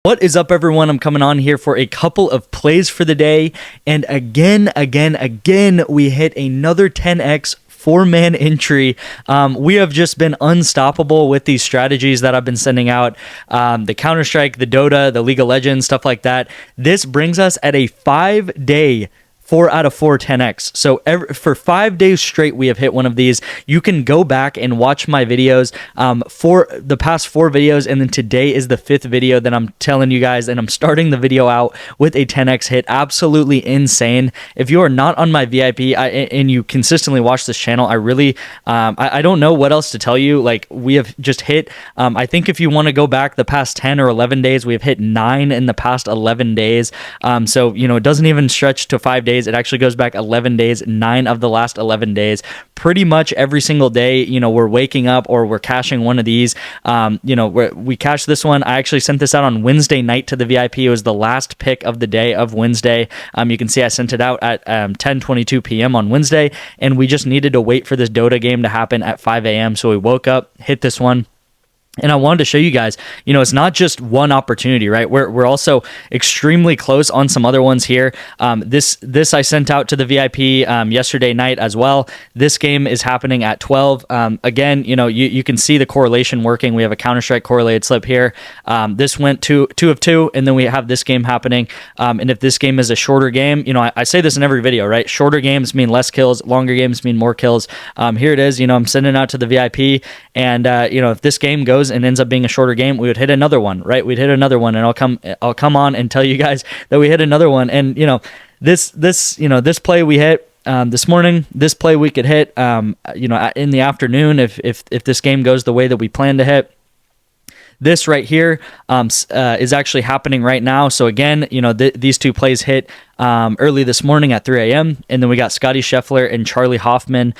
What is up, everyone? I'm coming on here for a couple of plays for the day, and again, we hit another 10x four-man entry. We have just been unstoppable with these strategies that I've been sending out. The Counter-Strike, the Dota, the League of Legends, stuff like that. This brings us at a 5-day 4 out of 4 10x. So for 5 days straight, we have hit one of these. You can go back and watch my videos for the past 4 videos, and then today is the 5th video that I'm telling you guys, and I'm starting the video out with a 10x hit. Absolutely insane. If you are not on my VIP and you consistently watch this channel, I really, I don't know what else to tell you. Like, we have just hit, I think if you want to go back the past 10 or 11 days, we have hit 9 in the past 11 days. So, you know, it doesn't even stretch to 5 days. It actually goes back 11 days, 9 of the last 11 days. Pretty much every single day, you know, we're waking up or we're cashing one of these. You know, we cashed this one. I actually sent this out on Wednesday night to the VIP. It was the last pick of the day of Wednesday. You can see I sent it out at 10:22 p.m. on Wednesday, and we just needed to wait for this Dota game to happen at 5 a.m. So we woke up, hit this one. And I wanted to show you guys, you know, it's not just one opportunity, right? We're also extremely close on some other ones here. This I sent out to the VIP yesterday night as well. This game is happening at 12. Again, you know, you can see the correlation working. We have a Counter-Strike correlated slip here. This went 2 of 2, and then we have this game happening. And if this game is a shorter game, you know, I say this in every video, right? Shorter games mean less kills. Longer games mean more kills. Here it is. You know, I'm sending out to the VIP, and you know, if this game goes and ends up being a shorter game, we would hit another one, right? We'd hit another one, and I'll come on and tell you guys that we hit another one. And you know, this play we hit this morning, this play we could hit you know, in the afternoon if this game goes the way that we plan to hit. This right here is actually happening right now. So again, you know, these two plays hit early this morning at 3 a.m. And then we got Scotty Scheffler and Charlie Hoffman.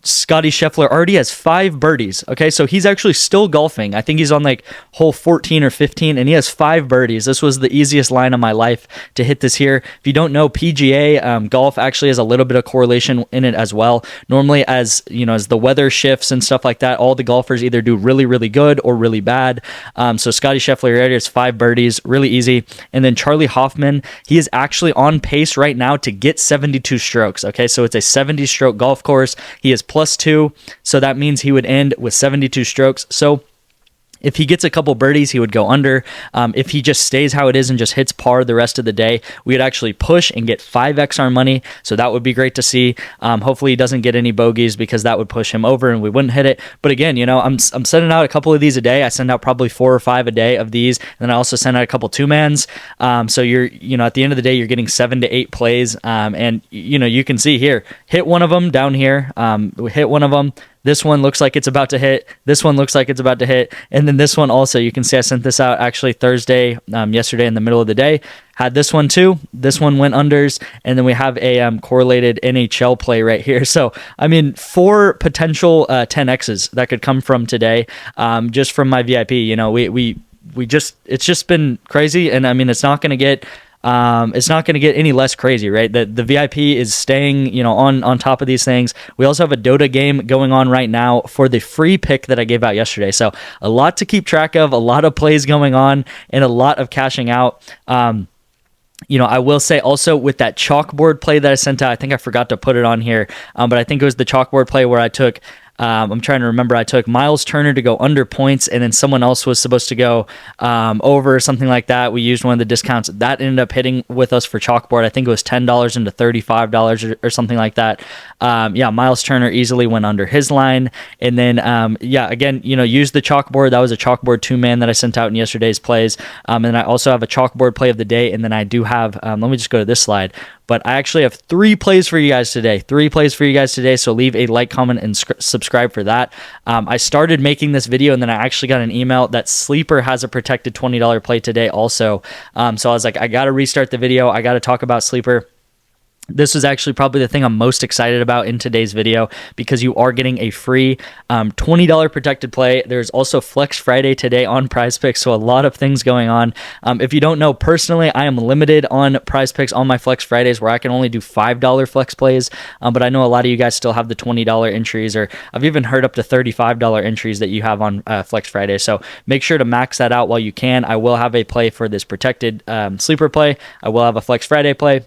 Scotty Scheffler already has 5 birdies. Okay, so he's actually still golfing. I think he's on like hole 14 or 15, and he has 5 birdies. This was the easiest line of my life to hit this here. If you don't know, PGA golf actually has a little bit of correlation in it as well. Normally, as you know, as the weather shifts and stuff like that, all the golfers either do really, really good or really bad. So Scotty Scheffler already has 5 birdies, really easy. And then Charlie Hoffman, he is actually on pace right now to get 72 strokes. Okay, so it's a 70-stroke golf course. He is +2, so that means he would end with 72 strokes. So if he gets a couple birdies, he would go under. If he just stays how it is and just hits par the rest of the day, we would actually push and get 5x our money. So that would be great to see. Hopefully he doesn't get any bogeys, because that would push him over and we wouldn't hit it. But again, you know, I'm sending out a couple of these a day. I send out probably 4 or 5 a day of these, and then I also send out a couple 2-mans. So you know, at the end of the day, you're getting 7 to 8 plays. And you know, you can see here, hit one of them down here. We hit one of them. This one looks like it's about to hit. This one looks like it's about to hit. And then this one also, you can see I sent this out actually Thursday, yesterday in the middle of the day. Had this one too. This one went unders. And then we have a correlated NHL play right here. So, I mean, 4 potential 10Xs that could come from today, just from my VIP. You know, it's just been crazy. And I mean, it's not going to get any less crazy, right? The VIP is staying, you know, on top of these things. We also have a Dota game going on right now for the free pick that I gave out yesterday. So a lot to keep track of, a lot of plays going on, and a lot of cashing out. You know, I will say also with that chalkboard play that I sent out, I think I forgot to put it on here, but I think it was the chalkboard play where I took, I'm trying to remember, I took Miles Turner to go under points, and then someone else was supposed to go over or something like that. We used one of the discounts. That ended up hitting with us for chalkboard. I think it was $10 into $35 or something like that. Yeah, Miles Turner easily went under his line. And then, yeah, again, you know, use the chalkboard. That was a chalkboard 2-man that I sent out in yesterday's plays. And then I also have a chalkboard play of the day, and then I do have, let me just go to this slide. But I actually have 3 plays for you guys today. 3 plays for you guys today. So leave a like, comment, and subscribe for that. I started making this video, and then I actually got an email that Sleeper has a protected $20 play today also. So I was like, I got to restart the video. I got to talk about Sleeper. This is actually probably the thing I'm most excited about in today's video, because you are getting a free $20 protected play. There's also Flex Friday today on Prizepicks, so a lot of things going on. If you don't know, personally, I am limited on Prizepicks on my Flex Fridays, where I can only do $5 flex plays, but I know a lot of you guys still have the $20 entries, or I've even heard up to $35 entries that you have on Flex Friday. So make sure to max that out while you can. I will have a play for this protected sleeper play. I will have a Flex Friday play.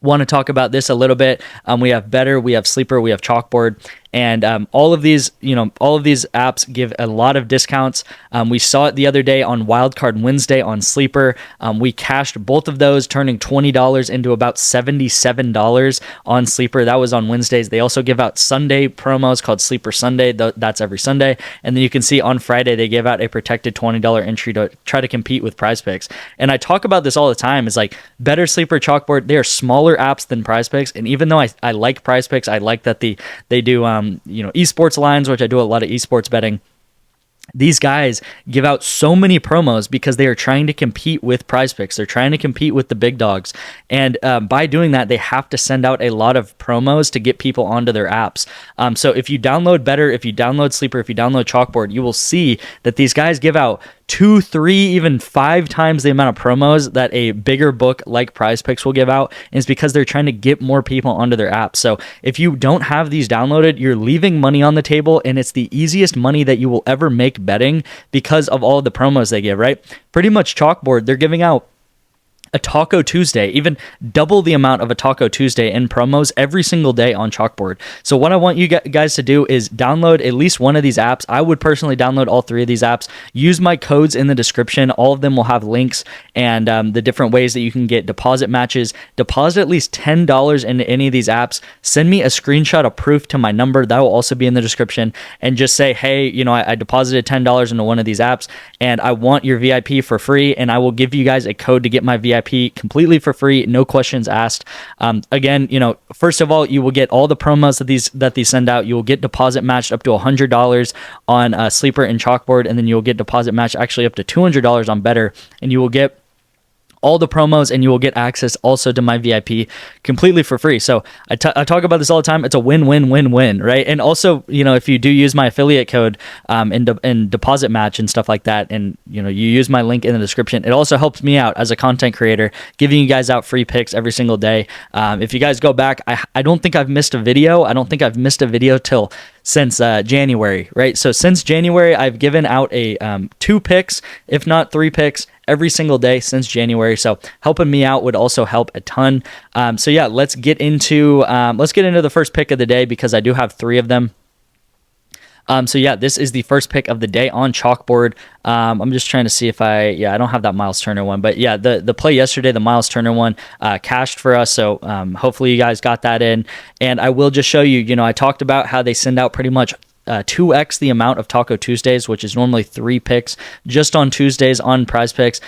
Want to talk about this a little bit. We have Better, we have Sleeper, we have Chalkboard, and all of these apps give a lot of discounts. We saw it the other day on Wildcard Wednesday on Sleeper. We cashed both of those, turning $20 into about $77 on Sleeper. That was on Wednesdays. They also give out Sunday promos called Sleeper Sunday. That's every Sunday. And then you can see on Friday they give out a protected $20 entry to try to compete with Prizepicks. And I talk about this all the time. It's like Better, Sleeper, Chalkboard, they are smaller apps than Prizepicks. And even though I like Prizepicks, I like that they do esports lines, which I do a lot of esports betting. These guys give out so many promos because they are trying to compete with Prizepicks. They're trying to compete with the big dogs. And by doing that, they have to send out a lot of promos to get people onto their apps. So if you download Better, if you download Sleeper, if you download Chalkboard, you will see that these guys give out 2, 3, even 5 times the amount of promos that a bigger book like Prizepicks will give out. And it's because they're trying to get more people onto their app. So if you don't have these downloaded, you're leaving money on the table, and it's the easiest money that you will ever make betting because of all of the promos they give, right? Pretty much Chalkboard, they're giving out a Taco Tuesday, even double the amount of a Taco Tuesday in promos every single day on Chalkboard. So what I want you guys to do is download at least one of these apps. I would personally download all 3 of these apps. Use my codes in the description. All of them will have links and the different ways that you can get deposit matches. Deposit at least $10 into any of these apps. Send me a screenshot of proof to my number. That will also be in the description. And just say, hey, I deposited $10 into one of these apps, and I want your VIP for free, and I will give you guys a code to get my VIP completely for free, no questions asked. Again, first of all, you will get all the promos that these send out. You will get deposit matched up to $100 on Sleeper and Chalkboard, and then you will get deposit matched actually up to $200 on Better, and you will get all the promos, and you will get access also to my VIP completely for free. So I talk about this all the time. It's a win-win-win-win, right? And also, if you do use my affiliate code and deposit match and stuff like that, and you use my link in the description, it also helps me out as a content creator, giving you guys out free picks every single day. If you guys go back, I don't think I've missed a video. I don't think I've missed a video since January, right? So since January, I've given out a 2 picks, if not 3 picks, every single day since January. So helping me out would also help a ton. So yeah, let's get into the first pick of the day, because I do have 3 of them. So yeah, this is the first pick of the day on Chalkboard. I'm just trying to see if I don't have that Miles Turner one, but yeah, the play yesterday, the Miles Turner one, cashed for us. So hopefully you guys got that in. And I will just show you, I talked about how they send out pretty much 2x the amount of Taco Tuesdays, which is normally 3 picks just on Tuesdays on Prizepicks.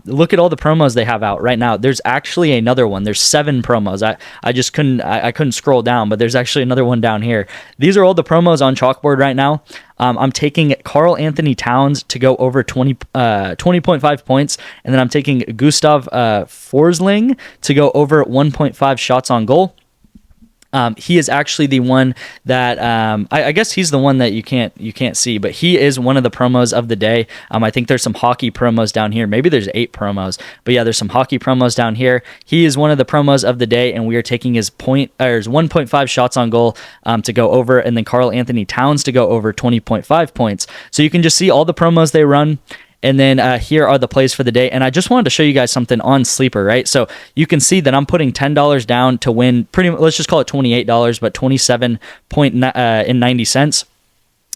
Look at all the promos they have out right now. There's actually another one. There's 7 promos. I just couldn't scroll down, but there's actually another one down here. These are all the promos on Chalkboard right now. I'm taking Karl Anthony Towns to go over 20.5 points, and then I'm taking Gustav Forsling to go over 1.5 shots on goal. He is actually the one that I guess he's the one that you can't see, but he is one of the promos of the day. I think there's some hockey promos down here. Maybe there's 8 promos, but yeah, there's some hockey promos down here. He is one of the promos of the day, and we are taking his 1.5 shots on goal to go over, and then Karl Anthony Towns to go over 20.5 points. So you can just see all the promos they run. And then here are the plays for the day. And I just wanted to show you guys something on Sleeper, right? So you can see that I'm putting $10 down to win pretty much, let's just call it $28, but 27.90 cents.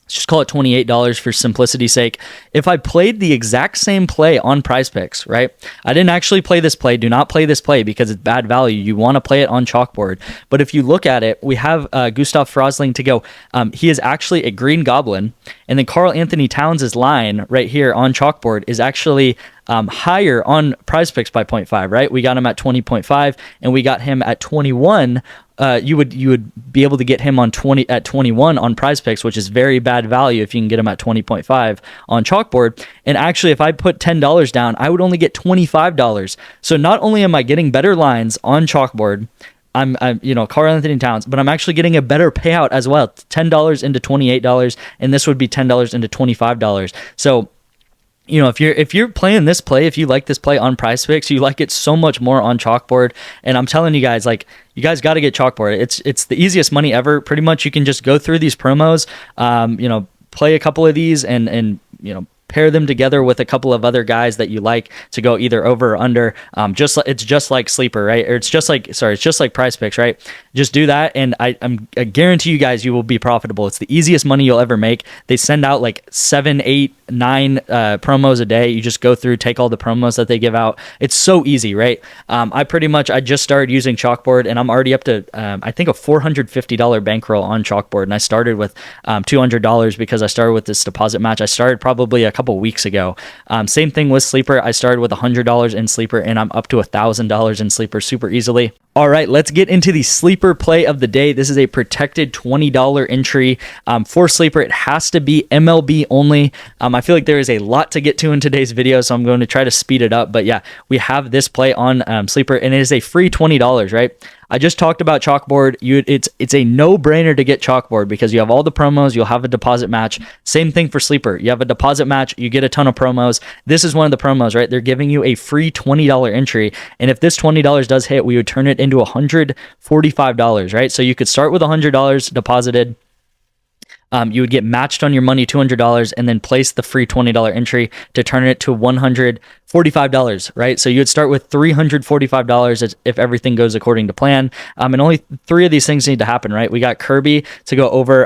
Let's just call it $28 for simplicity's sake. If I played the exact same play on Prizepicks, right? I didn't actually play this play. Do not play this play because it's bad value. You want to play it on Chalkboard. But if you look at it, we have Gustav Forsling to go. He is actually a Green Goblin. And then Karl Anthony Towns' line right here on Chalkboard is actually higher on Prizepicks by 0.5, right? We got him at 20.5, and we got him at 21. You would be able to get him at 21 on Prizepicks, which is very bad value if you can get him at 20.5 on Chalkboard. And actually, if I put $10 down, I would only get $25. So not only am I getting better lines on Chalkboard, I'm Karl Anthony Towns, but I'm actually getting a better payout as well. $10 into $28, and this would be $10 into $25. So, if you're playing this play, if you like this play on Prizepicks, you like it so much more on Chalkboard. And I'm telling you guys, like, you guys got to get Chalkboard. It's the easiest money ever. Pretty much, you can just go through these promos, play a couple of these, and pair them together with a couple of other guys that you like to go either over or under. It's just like Sleeper, right? Or it's just like Prizepicks, right? Just do that, and I guarantee you guys you will be profitable. It's the easiest money you'll ever make. They send out like 7, 8, 9 promos a day. You just go through, take all the promos that they give out. It's so easy, right? I just started using Chalkboard, and I'm already up to I think a $450 bankroll on Chalkboard, and I started with $200 because I started with this deposit match. I started probably a couple weeks ago. Same thing with Sleeper. I started with $100 in Sleeper, and I'm up to $1,000 in Sleeper super easily. All right, let's get into the Sleeper play of the day. This is a protected $20 entry. For Sleeper, it has to be MLB only. I feel like there is a lot to get to in today's video, so I'm going to try to speed it up. But yeah, we have this play on Sleeper, and it is a free $20, right? I just talked about Chalkboard. It's a no-brainer to get Chalkboard because you have all the promos, you'll have a deposit match. Same thing for Sleeper. You have a deposit match, you get a ton of promos. This is one of the promos, right? They're giving you a free $20 entry, and if this $20 does hit, we would turn it into $145, right? So you could start with $100 deposited. You would get matched on your money $200 and then place the free $20 entry to turn it to $145, right? So you would start with $345 if everything goes according to plan. And only 3 of these things need to happen, right? We got Kirby to go over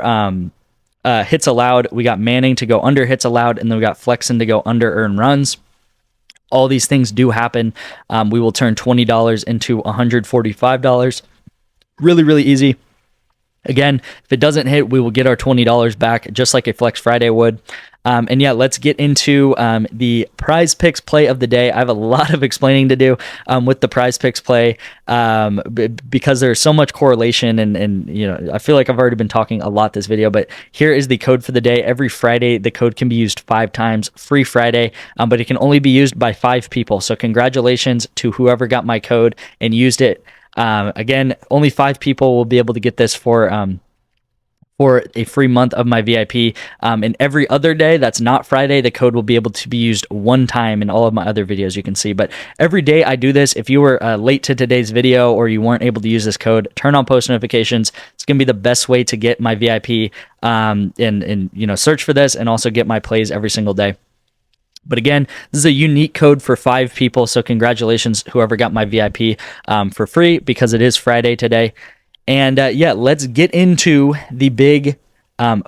hits allowed. We got Manning to go under hits allowed. And then we got Flexen to go under earned runs. All these things do happen. We will turn $20 into $145. Really, really easy. Again, if it doesn't hit, we will get our $20 back, just like a Flex Friday would. And yeah, let's get into the Prizepicks play of the day. I have a lot of explaining to do with the Prizepicks play because there's so much correlation, and I feel like I've already been talking a lot this video, but here is the code for the day. Every Friday, the code can be used 5 times, free Friday, but it can only be used by 5 people. So congratulations to whoever got my code and used it. Again, only 5 people will be able to get this for a free month of my VIP. And every other day that's not Friday, the code will be able to be used 1 time in all of my other videos you can see. But every day I do this. If you were late to today's video or you weren't able to use this code, turn on post notifications. It's going to be the best way to get my VIP and search for this and also get my plays every single day. But again, this is a unique code for 5 people, so congratulations whoever got my VIP for free because it is Friday today. And yeah, let's get into the big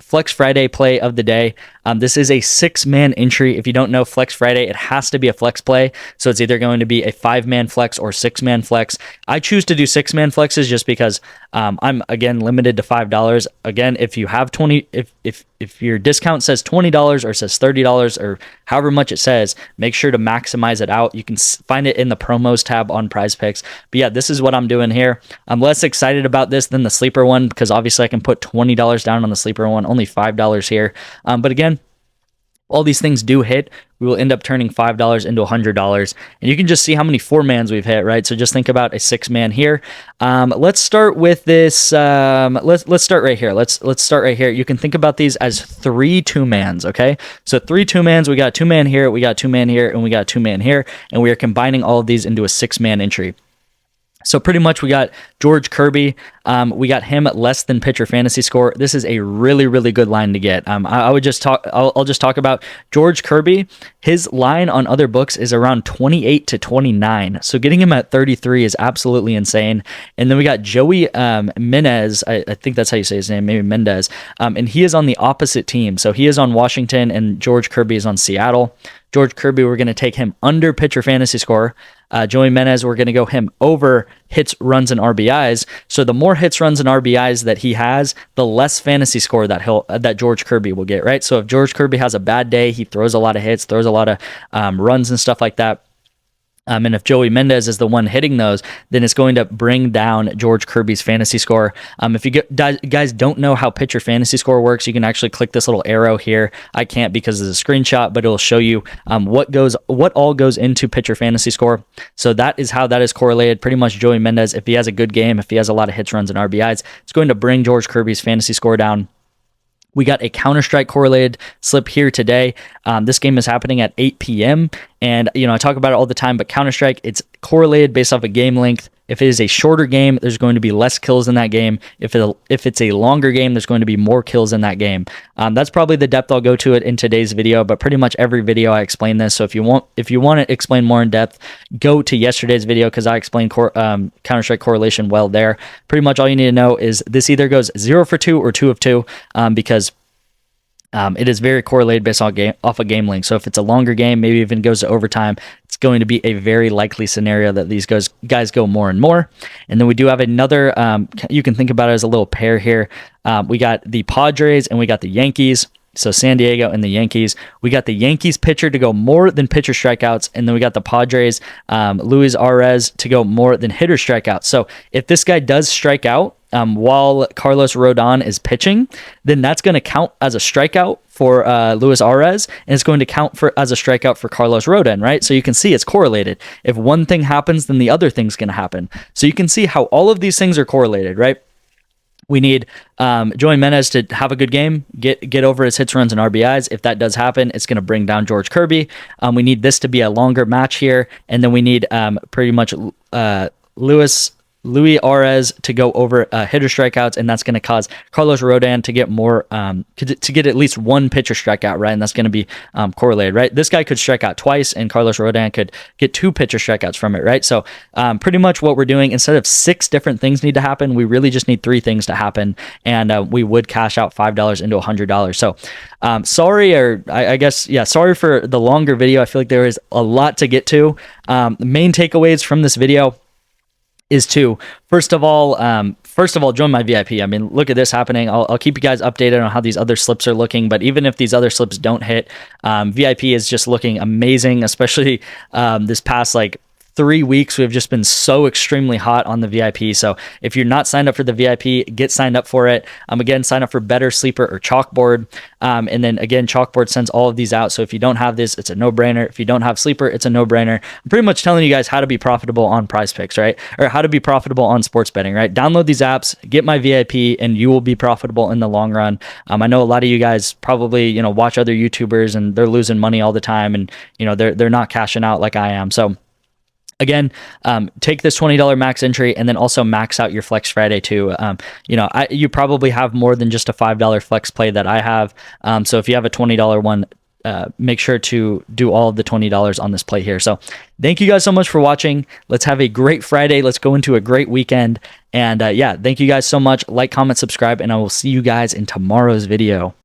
Flex Friday play of the day. This is a 6-man entry. If you don't know Flex Friday, it has to be a flex play. So it's either going to be a 5-man flex or 6-man flex. I choose to do 6-man flexes just because I'm again limited to $5. Again, if you have if your discount says $20 or says $30 or however much it says, make sure to maximize it out. You can find it in the promos tab on Prizepicks. But yeah, this is what I'm doing here. I'm less excited about this than the Sleeper one because obviously I can put $20 down on the Sleeper one, only $5 here. But again, all these things do hit. We will end up turning $5 into $100. And you can just see how many 4-mans we've hit, right? So just think about a 6-man here. Let's start with this. Let's start right here. Let's start right here. You can think about these as 3 2-mans, okay? So 3 2-mans. We got 2-man here, we got 2-man here, and we got 2-man here. And we are combining all of these into a 6-man entry. So pretty much we got George Kirby. We got him at less than pitcher fantasy score. This is a really, really good line to get. I'll just talk about George Kirby. His line on other books is around 28 to 29. So getting him at 33 is absolutely insane. And then we got Joey Mendez. I think that's how you say his name, maybe Mendez. And he is on the opposite team. So he is on Washington and George Kirby is on Seattle. George Kirby, we're going to take him under pitcher fantasy score. Joey Mendez, we're going to go him over hits, runs, and RBIs. So the more hits, runs, and RBIs that he has, the less fantasy score that George Kirby will get, right? So if George Kirby has a bad day, he throws a lot of hits, throws a lot of runs and stuff like that. And if Joey Mendez is the one hitting those, then it's going to bring down George Kirby's fantasy score. If you guys don't know how pitcher fantasy score works, you can actually click this little arrow here. I can't because it's a screenshot, but it'll show you what all goes into pitcher fantasy score. So that is how that is correlated. Pretty much Joey Mendez, if he has a good game, if he has a lot of hits, runs, and RBIs, it's going to bring George Kirby's fantasy score down. We got a Counter-Strike correlated slip here today. This game is happening at 8 p.m. And, I talk about it all the time, but Counter-Strike, it's correlated based off of game length. If it is a shorter game, there's going to be less kills in that game. If it's a longer game, there's going to be more kills in that game. That's probably the depth I'll go to it in today's video, but pretty much every video I explain this. So if you want to explain more in depth, go to yesterday's video because I explained Counter-Strike correlation well there. Pretty much all you need to know is this either goes 0 for 2 or 2 of 2 because it is very correlated based on off of game length. So if it's a longer game, maybe even goes to overtime, it's going to be a very likely scenario that these guys go more and more. And then we do have another, you can think about it as a little pair here. We got the Padres and we got the Yankees. So San Diego and the Yankees. We got the Yankees pitcher to go more than pitcher strikeouts, and then we got the Padres, Luis Arraez, to go more than hitter strikeouts. So if this guy does strike out while Carlos Rodon is pitching, then that's going to count as a strikeout for Luis Arraez, and it's going to count as a strikeout for Carlos Rodon, right? So you can see it's correlated. If one thing happens, then the other thing's going to happen. So you can see how all of these things are correlated, right? We need Joey Mendez to have a good game, get over his hits, runs, and RBIs. If that does happen, it's going to bring down George Kirby. We need this to be a longer match here, and then we need pretty much Luis Arraez to go over hitter strikeouts, and that's going to cause Carlos Rodon to get more, to get at least one pitcher strikeout, right? And that's going to be correlated, right? This guy could strike out twice, and Carlos Rodon could get 2 pitcher strikeouts from it, right? So pretty much what we're doing, instead of 6 different things need to happen, we really just need 3 things to happen, and we would cash out $5 into $100. So sorry, or I guess, yeah, sorry for the longer video. I feel like there is a lot to get to. The main takeaways from this video is to, first of all, join my VIP. I mean, look at this happening. I'll keep you guys updated on how these other slips are looking, but even if these other slips don't hit, VIP is just looking amazing, especially this past, 3 weeks. We've just been so extremely hot on the VIP. So if you're not signed up for the VIP, get signed up for it. Again, sign up for Better, Sleeper, or Chalkboard. And then again, Chalkboard sends all of these out. So if you don't have this, it's a no-brainer. If you don't have Sleeper, it's a no-brainer. I'm pretty much telling you guys how to be profitable on Prizepicks, right? Or how to be profitable on sports betting, right? Download these apps, get my VIP, and you will be profitable in the long run. I know a lot of you guys probably, watch other YouTubers and they're losing money all the time, and they're not cashing out like I am. So again, take this $20 max entry and then also max out your Flex Friday too. You probably have more than just a $5 flex play that I have. So if you have a $20 one, make sure to do all of the $20 on this play here. So thank you guys so much for watching. Let's have a great Friday. Let's go into a great weekend. And yeah, thank you guys so much. Like, comment, subscribe, and I will see you guys in tomorrow's video.